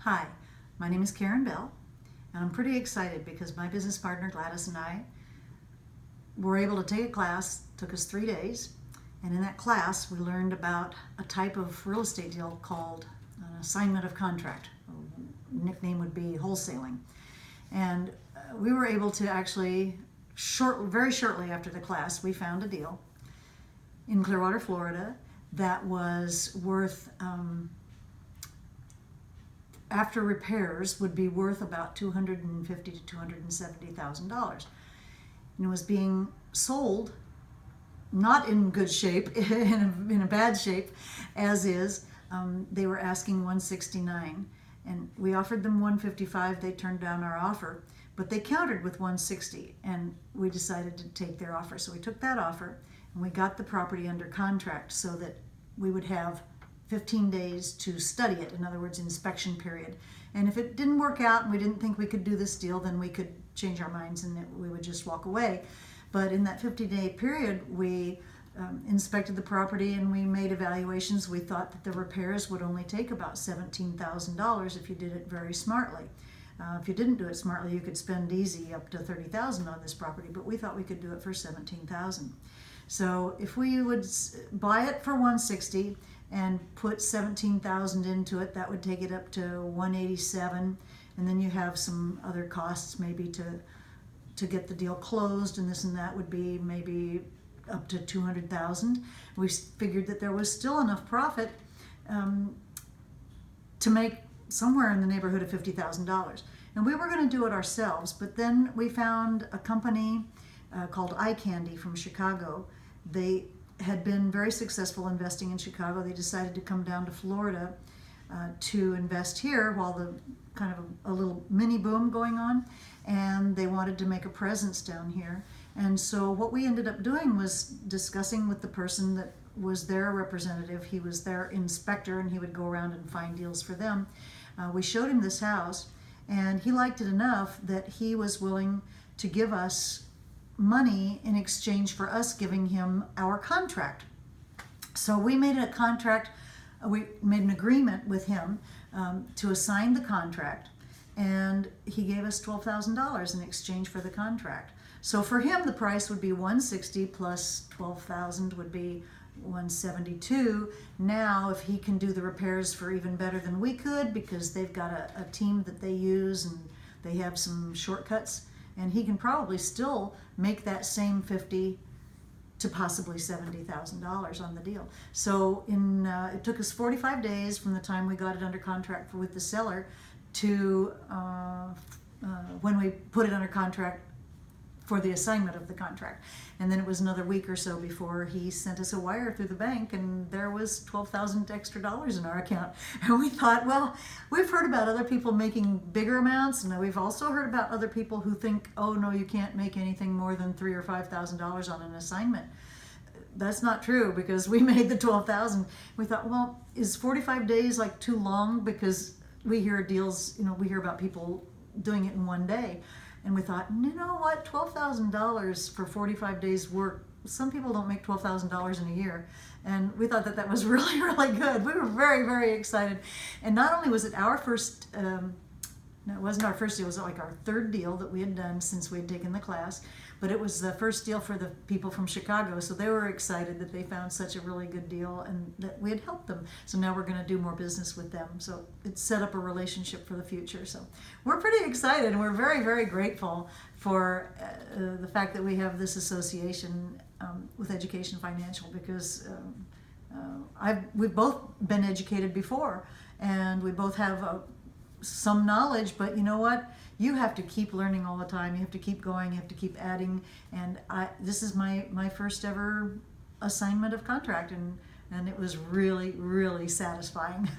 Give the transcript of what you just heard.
Hi, my name is Karen Bell, and I'm pretty excited because my business partner Gladys and I were able to take a class. It took us 3 days, and in that class we learned about a type of real estate deal called an assignment of contract. Nickname would be wholesaling. And we were able to actually, very shortly after the class, we found a deal in Clearwater, Florida that was worth after repairs would be worth about $250,000 to $270,000. And it was being sold not in good shape, in a bad shape, as is. They were asking $169,000, and we offered them $155,000. They turned down our offer, but they countered with $160,000, and we decided to take their offer. So we took that offer, and we got the property under contract so that we would have 15 days to study it, in other words, inspection period. And if it didn't work out and we didn't think we could do this deal, then we could change our minds and we would just walk away. But in that 50-day period, we inspected the property and we made evaluations. We thought that the repairs would only take about $17,000 if you did it very smartly. If you didn't do it smartly, you could spend easy up to $30,000 on this property, but we thought we could do it for $17,000. So if we would buy it for $160,000 and put $17,000 into it, that would take it up to $187,000, and then you have some other costs maybe to get the deal closed, and this and that would be maybe up to $200,000. We figured that there was still enough profit to make somewhere in the neighborhood of $50,000. And we were going to do it ourselves, but then we found a company called iCandy from Chicago. They had been very successful investing in Chicago. They decided to come down to Florida to invest here while the kind of a little mini boom going on, and they wanted to make a presence down here. And so what we ended up doing was discussing with the person that was their representative. He was their inspector, and he would go around and find deals for them. We showed him this house, and he liked it enough that he was willing to give us money in exchange for us giving him our contract. So we made a contract, we made an agreement with him to assign the contract, and he gave us $12,000 in exchange for the contract. So for him, the price would be $160,000 plus $12,000 would be $172,000. Now, if he can do the repairs for even better than we could, because they've got a team that they use and they have some shortcuts, and he can probably still make that same $50,000 to possibly $70,000 on the deal. So it took us 45 days from the time we got it under contract with the seller to when we put it under contract for the assignment of the contract. And then it was another week or so before he sent us a wire through the bank, and there was $12,000 extra dollars in our account. And we thought, well, we've heard about other people making bigger amounts, and we've also heard about other people who think, oh no, you can't make anything more than $3,000 or $5,000 on an assignment. That's not true, because we made the $12,000. We thought, well, is 45 days like too long? Because we hear deals, we hear about people doing it in one day. And we thought, you know what, $12,000 for 45 days work, some people don't make $12,000 in a year. And we thought that was really, really good. We were very, very excited. And not only was it our first, no, it wasn't our first deal, it was like our third deal that we had done since we had taken the class, but it was the first deal for the people from Chicago, so they were excited that they found such a really good deal and that we had helped them. So now we're going to do more business with them. So it set up a relationship for the future. So we're pretty excited, and we're very, very grateful for the fact that we have this association with Education Financial, because we've both been educated before, and we both have some knowledge, but you know what? You have to keep learning all the time. You have to keep going. You have to keep adding. And this is my first ever assignment of contract, and it was really, really satisfying.